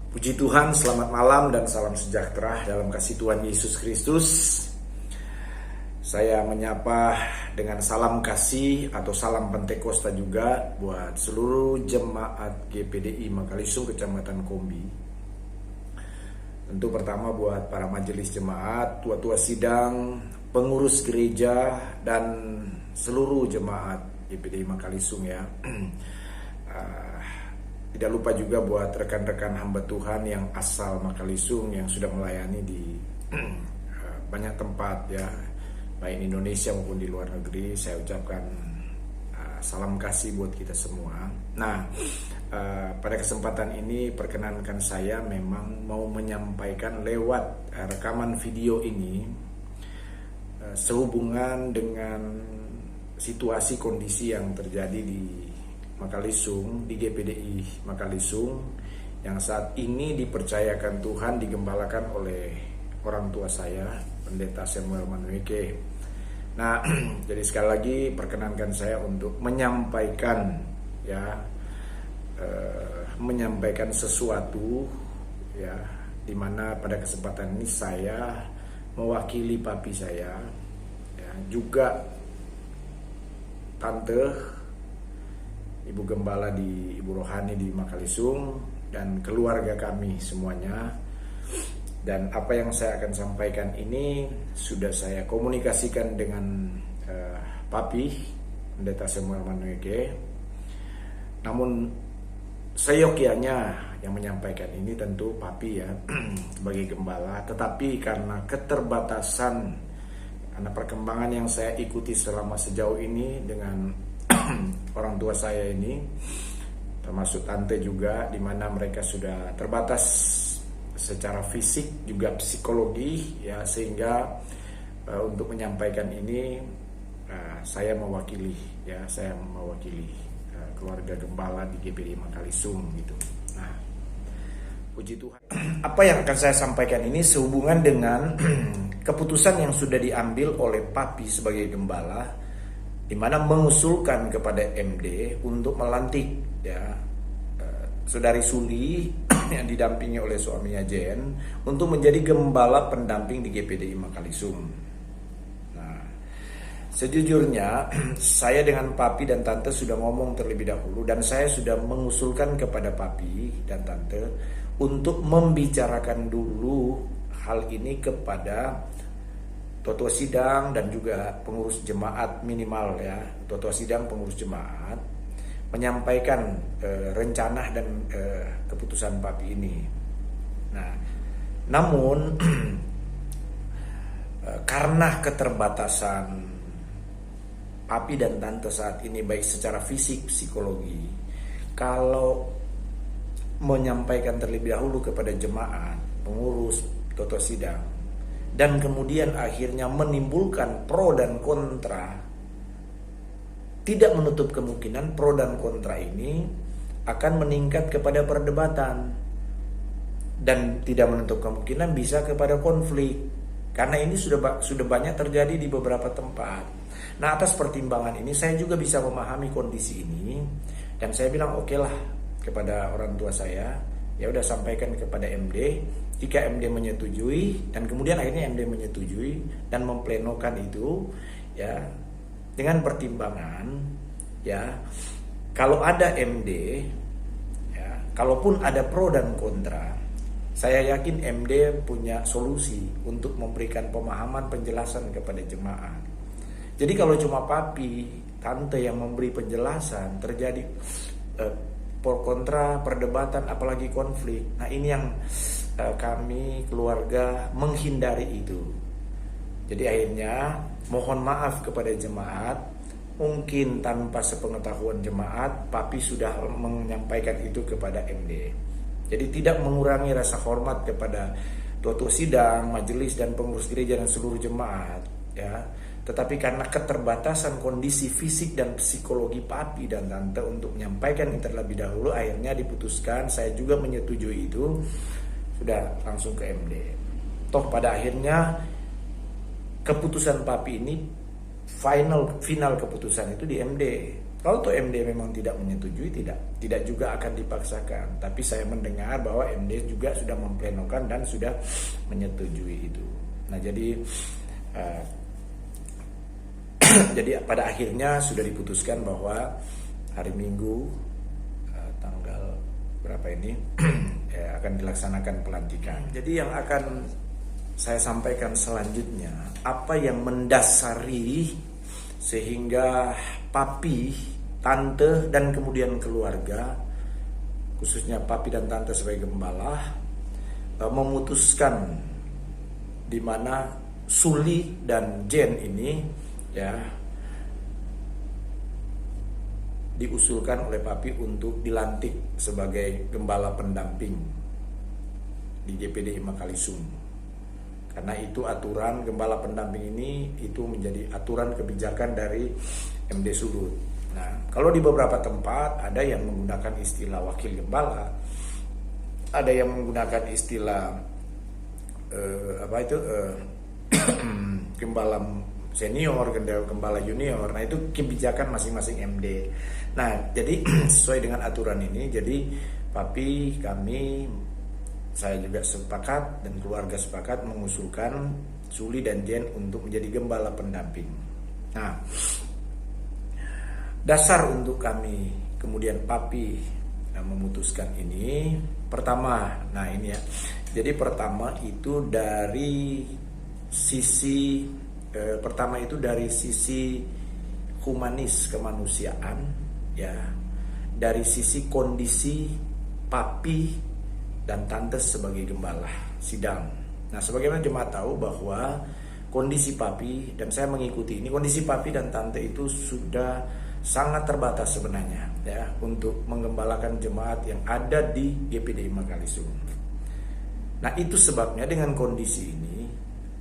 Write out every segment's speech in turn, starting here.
Puji Tuhan, selamat malam dan salam sejahtera dalam kasih Tuhan Yesus Kristus. Saya menyapa dengan salam kasih atau salam Pentakosta juga buat seluruh jemaat GPDI Makalisung Kecamatan Kombi. Tentu pertama buat para majelis jemaat, tua-tua sidang, pengurus gereja, dan seluruh jemaat GPDI Makalisung ya. Tidak lupa juga buat rekan-rekan hamba Tuhan yang asal Makalisung yang sudah melayani di banyak tempat ya, baik di Indonesia maupun di luar negeri. Saya ucapkan salam kasih buat kita semua. Nah, pada kesempatan ini perkenankan saya memang mau menyampaikan lewat rekaman video ini sehubungan dengan situasi kondisi yang terjadi di Makalisung, di GPDI Makalisung yang saat ini dipercayakan Tuhan digembalakan oleh orang tua saya, Pendeta Samuel Manueke. Nah, jadi sekali lagi perkenankan saya untuk menyampaikan ya, menyampaikan sesuatu ya, dimana pada kesempatan ini saya mewakili papi saya ya, juga tante Ibu Gembala di Ibu Rohani di Makalisung dan keluarga kami semuanya. Dan apa yang saya akan sampaikan ini sudah saya komunikasikan dengan Papi Pendeta Samuel Manueke. Namun seyogyanya yang menyampaikan ini tentu Papi ya sebagai gembala, tetapi karena keterbatasan, karena perkembangan yang saya ikuti selama sejauh ini dengan orang tua saya ini, termasuk tante juga, di mana mereka sudah terbatas secara fisik juga psikologi ya, sehingga untuk menyampaikan ini saya mewakili keluarga gembala di GPDI Makalisung gitu. Nah, puji Tuhan. Apa yang akan saya sampaikan ini sehubungan dengan keputusan yang sudah diambil oleh Papi sebagai gembala, di mana mengusulkan kepada MD untuk melantik ya Saudari Suli yang didampingi oleh suaminya Jen untuk menjadi gembala pendamping di GPDI Makalisung. Nah, sejujurnya saya dengan Papi dan Tante sudah ngomong terlebih dahulu, dan saya sudah mengusulkan kepada Papi dan Tante untuk membicarakan dulu hal ini kepada tua-tua sidang dan juga pengurus jemaat minimal ya, tua-tua sidang pengurus jemaat menyampaikan rencana dan keputusan Papi ini. Nah, namun karena keterbatasan Papi dan Tante saat ini baik secara fisik, psikologi, kalau menyampaikan terlebih dahulu kepada jemaat, pengurus, tua-tua sidang, dan kemudian akhirnya menimbulkan pro dan kontra, tidak menutup kemungkinan pro dan kontra ini akan meningkat kepada perdebatan, dan tidak menutup kemungkinan bisa kepada konflik, karena ini sudah banyak terjadi di beberapa tempat. Nah, atas pertimbangan ini saya juga bisa memahami kondisi ini, dan saya bilang oke lah kepada orang tua saya, ya udah sampaikan kepada MD. Jika MD menyetujui, dan kemudian akhirnya MD menyetujui dan memplenokan itu ya, dengan pertimbangan ya, kalau ada MD ya, kalaupun ada pro dan kontra, saya yakin MD punya solusi untuk memberikan pemahaman penjelasan kepada jemaat. Jadi kalau cuma Papi, Tante yang memberi penjelasan, terjadi pro kontra, perdebatan, apalagi konflik. Nah, ini yang kami keluarga menghindari itu. Jadi akhirnya mohon maaf kepada jemaat, mungkin tanpa sepengetahuan jemaat, Papi sudah menyampaikan itu kepada MD. Jadi tidak mengurangi rasa hormat kepada tua-tua sidang, majelis dan pengurus gereja dan seluruh jemaat ya. Tetapi karena keterbatasan kondisi fisik dan psikologi Papi dan Tante untuk menyampaikan itu terlebih dahulu, akhirnya diputuskan, saya juga menyetujui itu, sudah langsung ke MD. Toh pada akhirnya keputusan Papi ini final keputusan itu di MD Kalau tuh MD memang tidak menyetujui, tidak juga akan dipaksakan. Tapi saya mendengar bahwa MD juga sudah memplenokan dan sudah menyetujui itu. Nah, jadi jadi pada akhirnya sudah diputuskan bahwa hari Minggu tanggal berapa ini ya, akan dilaksanakan pelantikan. Jadi yang akan saya sampaikan selanjutnya, apa yang mendasari sehingga papi, tante, dan kemudian keluarga, khususnya papi dan tante sebagai gembala, memutuskan di mana Suli dan Jen ini ya diusulkan oleh papi untuk dilantik sebagai gembala pendamping di GPDI Makalisung. Karena itu aturan gembala pendamping ini itu menjadi aturan kebijakan dari MD Sulut. Nah, kalau di beberapa tempat ada yang menggunakan istilah wakil gembala, ada yang menggunakan istilah gembala senior, gembala junior. Nah, itu kebijakan masing-masing MD. Nah, jadi sesuai dengan aturan ini, jadi papi, kami, saya juga sepakat dan keluarga sepakat mengusulkan Suli dan Jen untuk menjadi gembala pendamping. Nah, dasar untuk kami kemudian papi memutuskan ini, pertama, nah ini ya. Jadi pertama itu dari sisi humanis kemanusiaan, ya, dari sisi kondisi papi dan tante sebagai gembala sidang. Nah, sebagaimana jemaat tahu bahwa kondisi papi, dan saya mengikuti ini, kondisi papi dan tante itu sudah sangat terbatas sebenarnya ya untuk menggembalakan jemaat yang ada di GPDI Makalisung. Nah, itu sebabnya dengan kondisi ini,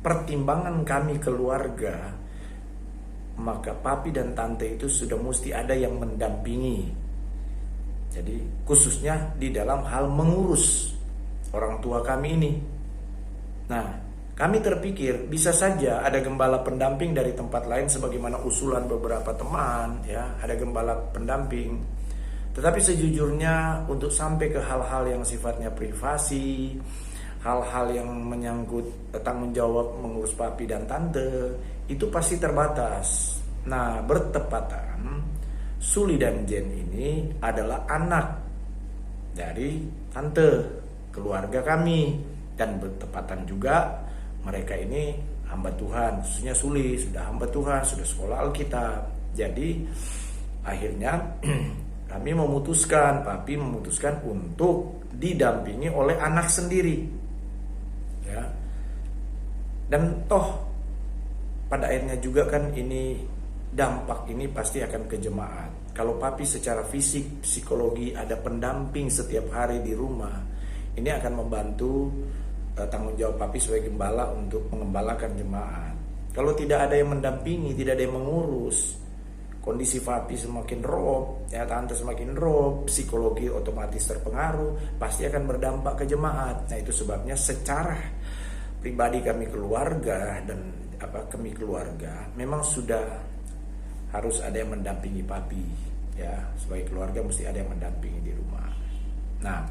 pertimbangan kami keluarga, maka papi dan tante itu sudah mesti ada yang mendampingi. Jadi khususnya di dalam hal mengurus orang tua kami ini. Nah, kami terpikir bisa saja ada gembala pendamping dari tempat lain sebagaimana usulan beberapa teman, ya, ada gembala pendamping. Tetapi sejujurnya untuk sampai ke hal-hal yang sifatnya privasi, hal-hal yang menyangkut tanggung jawab mengurus papi dan tante, itu pasti terbatas. Nah, bertepatan Suli dan Jen ini adalah anak dari tante, keluarga kami, dan bertepatan juga mereka ini hamba Tuhan, khususnya Suli sudah hamba Tuhan, sudah sekolah Alkitab. Jadi akhirnya kami memutuskan, papi memutuskan untuk didampingi oleh anak sendiri, ya. Dan toh pada akhirnya juga kan ini dampak ini pasti akan ke jemaat. Kalau papi secara fisik, psikologi ada pendamping setiap hari di rumah, ini akan membantu tanggung jawab papi sebagai gembala untuk mengembalakan jemaat. Kalau tidak ada yang mendampingi, tidak ada yang mengurus, kondisi papi semakin drop, ya, tante semakin drop, psikologi otomatis terpengaruh, pasti akan berdampak ke jemaat. Nah, itu sebabnya secara pribadi kami keluarga kami keluarga memang sudah harus ada yang mendampingi papi, ya, sebagai keluarga mesti ada yang mendampingi di rumah. Nah,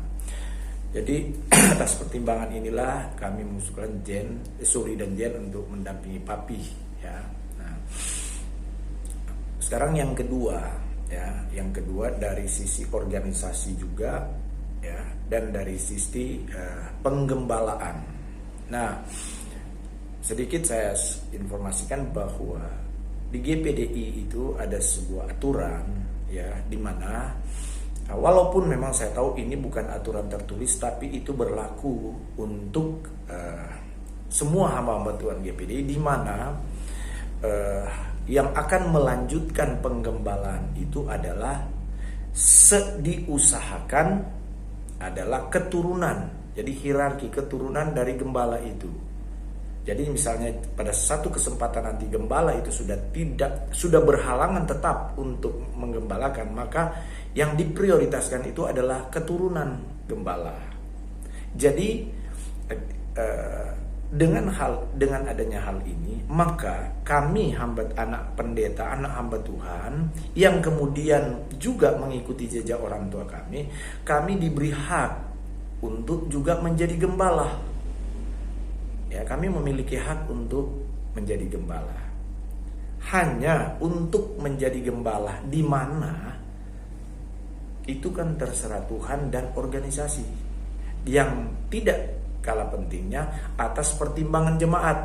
jadi atas pertimbangan inilah kami mengusulkan Suli dan Jen untuk mendampingi papi, ya. Nah, sekarang yang kedua, ya, yang kedua dari sisi organisasi juga, ya, dan dari sisi penggembalaan. Nah, sedikit saya informasikan bahwa di GPDI itu ada sebuah aturan, ya, di mana walaupun memang saya tahu ini bukan aturan tertulis, tapi itu berlaku untuk semua hamba-hamba Tuhan GPDI, di mana yang akan melanjutkan penggembalaan itu adalah diusahakan adalah keturunan. Jadi hierarki keturunan dari gembala itu. Jadi misalnya pada satu kesempatan nanti gembala itu sudah berhalangan tetap untuk menggembalakan, maka yang diprioritaskan itu adalah keturunan gembala. Jadi dengan adanya hal ini, maka kami anak pendeta, anak hamba Tuhan yang kemudian juga mengikuti jejak orang tua kami diberi hak untuk juga menjadi gembala. Ya, kami memiliki hak untuk menjadi gembala. Hanya untuk menjadi gembala di mana itu kan terserah Tuhan dan organisasi yang tidak kalah pentingnya atas pertimbangan jemaat,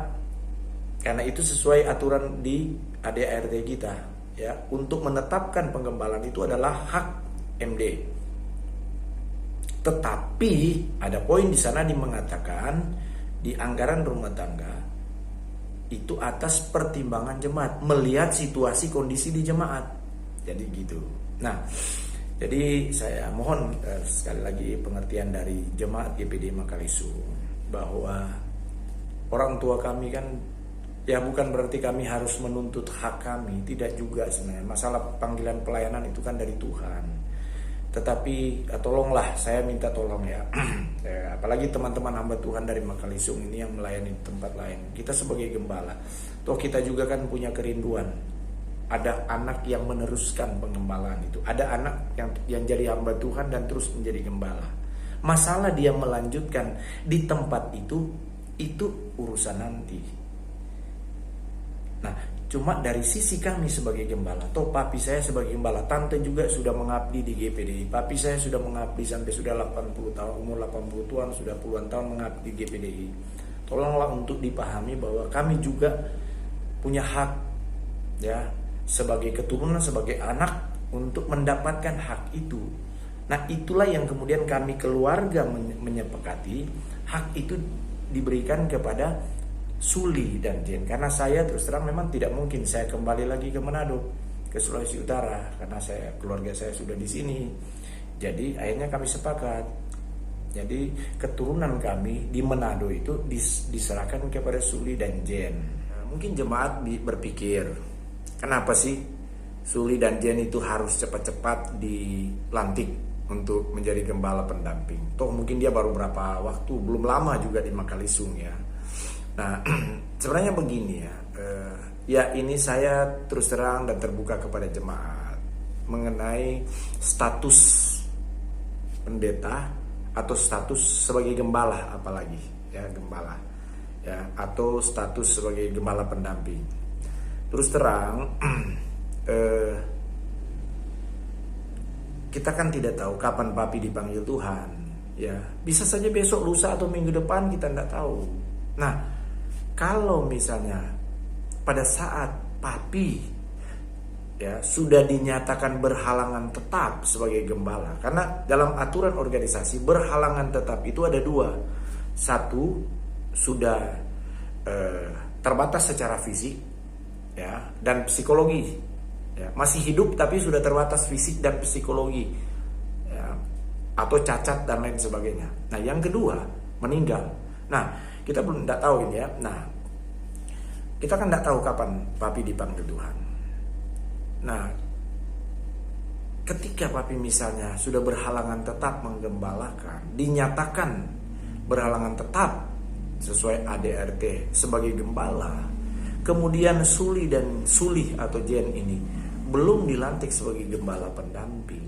karena itu sesuai aturan di ADART kita, ya. Untuk menetapkan penggembalaan itu adalah hak MD. Tetapi ada poin di sana mengatakan di anggaran rumah tangga itu atas pertimbangan jemaat, melihat situasi kondisi di jemaat. Jadi gitu. Nah, jadi saya mohon sekali lagi pengertian dari jemaat GPD Makalisung bahwa orang tua kami kan ya bukan berarti kami harus menuntut hak kami, tidak juga sebenarnya. Masalah panggilan pelayanan itu kan dari Tuhan. Tetapi tolonglah, saya minta tolong ya. Apalagi teman-teman hamba Tuhan dari Makalisung ini yang melayani di tempat lain. Kita sebagai gembala, toh kita juga kan punya kerinduan. Ada anak yang meneruskan pengembalaan itu. Ada anak yang jadi hamba Tuhan dan terus menjadi gembala. Masalah dia melanjutkan di tempat itu urusan nanti. Nah, cuma dari sisi kami sebagai gembala, toh papi saya sebagai gembala, tante juga sudah mengabdi di GPDI. Papi saya sudah mengabdi sampai sudah 80 tahun, umur 80 tahun, sudah puluhan tahun mengabdi di GPDI. Tolonglah untuk dipahami bahwa kami juga punya hak, ya, sebagai keturunan, sebagai anak untuk mendapatkan hak itu. Nah, itulah yang kemudian kami keluarga menyepakati hak itu diberikan kepada Suli dan Jen. Karena saya terus terang memang tidak mungkin saya kembali lagi ke Manado, ke Sulawesi Utara, karena keluarga saya sudah di sini. Jadi akhirnya kami sepakat. Jadi keturunan kami di Manado itu diserahkan kepada Suli dan Jen. Nah, mungkin jemaat berpikir, kenapa sih Suli dan Jen itu harus cepat-cepat dilantik untuk menjadi gembala pendamping? Toh mungkin dia baru berapa waktu, belum lama juga di Makalisung ya. Nah, sebenarnya begini ya, ya ini saya terus terang dan terbuka kepada jemaat mengenai status pendeta atau status sebagai gembala, apalagi ya gembala ya, atau status sebagai gembala pendamping. Terus terang, kita kan tidak tahu kapan papi dipanggil Tuhan, ya bisa saja besok, lusa, atau minggu depan, kita tidak tahu. Nah, kalau misalnya pada saat papi ya sudah dinyatakan berhalangan tetap sebagai gembala, karena dalam aturan organisasi berhalangan tetap itu ada dua. Satu, sudah terbatas secara fisik ya dan psikologi, ya, masih hidup tapi sudah terbatas fisik dan psikologi ya, atau cacat dan lain sebagainya. Nah, yang kedua, meninggal. Nah, kita belum tidak tahu ini ya. Nah, kita kan tidak tahu kapan papi dipanggil Tuhan. Nah, ketika papi misalnya sudah berhalangan tetap menggembalakan, dinyatakan berhalangan tetap sesuai ADART sebagai gembala, kemudian Suli atau Jen ini belum dilantik sebagai gembala pendamping,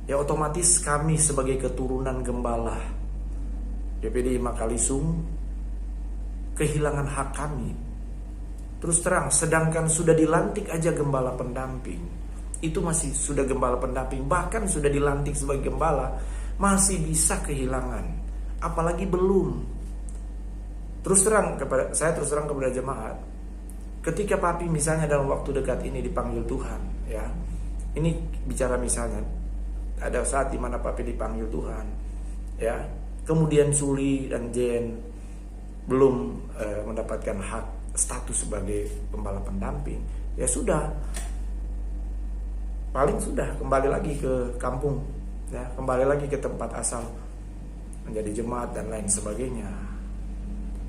ya otomatis kami sebagai keturunan gembala GPD Makalisung kehilangan hak kami. Terus terang, sedangkan sudah dilantik aja gembala pendamping, itu masih sudah gembala pendamping, bahkan sudah dilantik sebagai gembala, masih bisa kehilangan, apalagi belum. Saya terus terang kepada jemaat, ketika papi misalnya dalam waktu dekat ini dipanggil Tuhan, ya, ini bicara misalnya ada saat dimana papi dipanggil Tuhan, ya, kemudian Suli dan Jen belum mendapatkan hak status sebagai gembala pendamping, ya sudah, paling sudah kembali lagi ke kampung, ya, kembali lagi ke tempat asal menjadi jemaat dan lain sebagainya.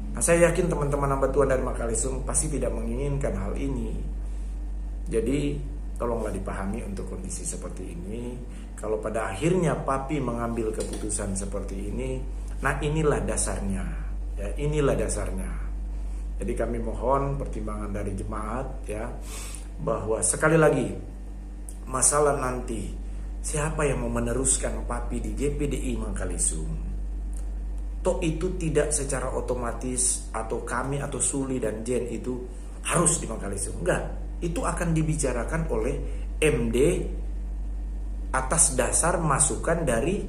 Nah, saya yakin teman-teman hamba Tuhan dari Makalisung pasti tidak menginginkan hal ini. Jadi tolonglah dipahami untuk kondisi seperti ini. Kalau pada akhirnya papi mengambil keputusan seperti ini, nah inilah dasarnya, Ya, inilah dasarnya. Jadi kami mohon pertimbangan dari jemaat ya, bahwa sekali lagi masalah nanti siapa yang mau meneruskan Papi di GPDI Mangkalisung, toh itu tidak secara otomatis atau kami atau Suli dan Jen itu harus di Mangkalisung. Enggak, itu akan dibicarakan oleh MD atas dasar masukan dari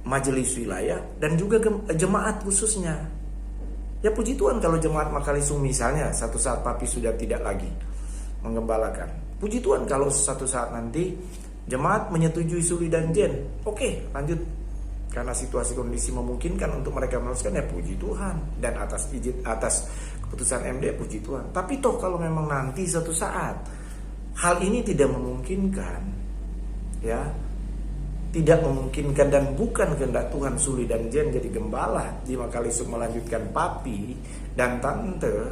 majelis wilayah dan juga jemaat khususnya. Ya puji Tuhan kalau jemaat Mangkalisung misalnya satu saat Papi sudah tidak lagi menggembalakan. Puji Tuhan kalau satu saat nanti jemaat menyetujui Suli dan Jen. Oke, lanjut. Karena situasi kondisi memungkinkan untuk mereka meneruskan, ya puji Tuhan. Dan atas izin, atas keputusan MD, puji Tuhan. Tapi toh kalau memang nanti satu saat hal ini tidak memungkinkan, ya tidak memungkinkan dan bukan kehendak Tuhan Suli dan Jen jadi gembala di Mangkalisung melanjutkan Papi dan Tante,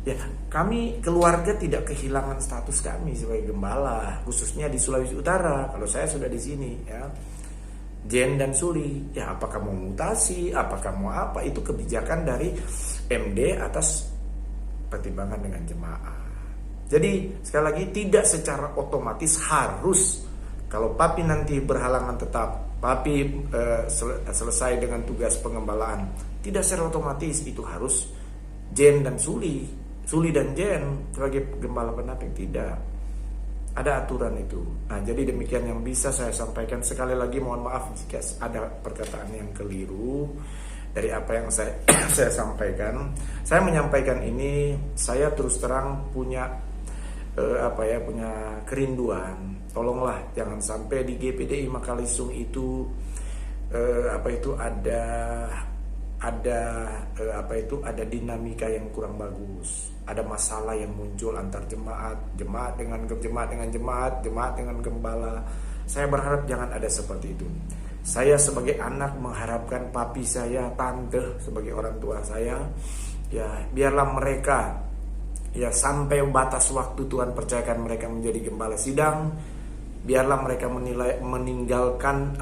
ya kami keluarga tidak kehilangan status kami sebagai gembala, khususnya di Sulawesi Utara. Kalau saya sudah di sini, ya Jen dan Suli, ya apakah mau mutasi, apakah mau apa, itu kebijakan dari MD atas pertimbangan dengan jemaah. Jadi sekali lagi tidak secara otomatis harus. Kalau Papi nanti berhalangan tetap, Papi selesai dengan tugas pengembalaan, tidak secara otomatis itu harus Jen dan Suli dan Jen sebagai gembala pendamping, tidak. Ada aturan itu. Nah, jadi demikian yang bisa saya sampaikan. Sekali lagi mohon maaf jika ada perkataan yang keliru dari apa yang saya sampaikan. Saya menyampaikan ini, saya terus terang punya punya kerinduan. Tolonglah jangan sampai di GPDI Mangkalisung itu ada dinamika yang kurang bagus. Ada masalah yang muncul antar jemaat dengan jemaat dengan gembala. Saya berharap jangan ada seperti itu. Saya sebagai anak mengharapkan Papi saya, Tante sebagai orang tua saya, ya biarlah mereka, ya sampai batas waktu Tuhan percayakan mereka menjadi gembala sidang, biarlah mereka meninggalkan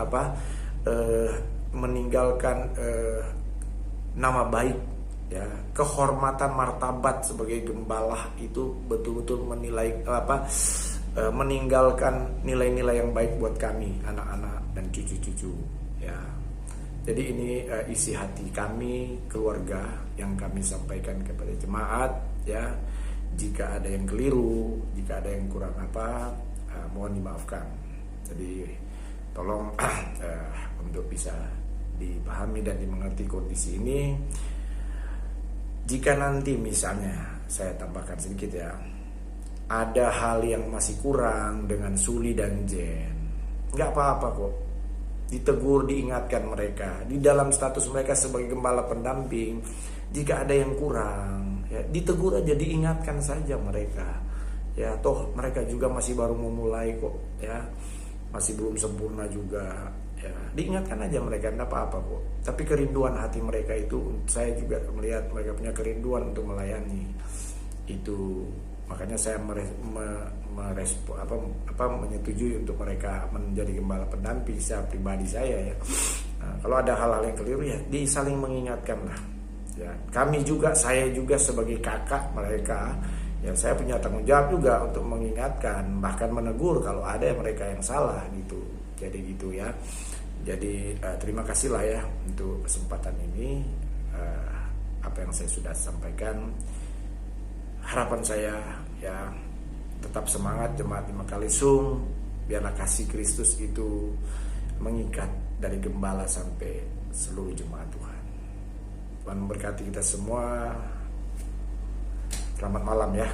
nama baik, ya kehormatan martabat sebagai gembala itu betul-betul meninggalkan nilai-nilai yang baik buat kami, anak-anak dan cucu-cucu, ya. Jadi ini isi hati kami keluarga yang kami sampaikan kepada jemaat, ya. Jika ada yang keliru, jika ada yang kurang mohon dimaafkan. Jadi tolong untuk bisa dipahami dan dimengerti kondisi ini. Jika nanti misalnya saya tambahkan sedikit ya, ada hal yang masih kurang dengan Suli dan Jen, nggak apa-apa kok. Ditegur, diingatkan mereka di dalam status mereka sebagai gembala pendamping. Jika ada yang kurang, ya ditegur aja, diingatkan saja mereka. Ya toh mereka juga masih baru memulai kok, ya masih belum sempurna juga, ya diingatkan aja mereka, enggak apa-apa kok. Tapi kerinduan hati mereka itu, saya juga melihat mereka punya kerinduan untuk melayani itu. Makanya saya menyetujui untuk mereka menjadi gembala pendamping secara pribadi saya, ya. Nah, kalau ada hal-hal yang keliru, ya disaling mengingatkan lah, ya. Saya juga sebagai kakak mereka, ya saya punya tanggung jawab juga untuk mengingatkan, bahkan menegur kalau ada mereka yang salah gitu. Jadi gitu ya. Jadi terima kasih lah ya untuk kesempatan ini. Apa yang saya sudah sampaikan, harapan saya ya tetap semangat jemaat di Mangkalisung, biarlah kasih Kristus itu mengikat dari gembala sampai seluruh jemaat Tuhan. Tuhan memberkati kita semua. Selamat malam ya.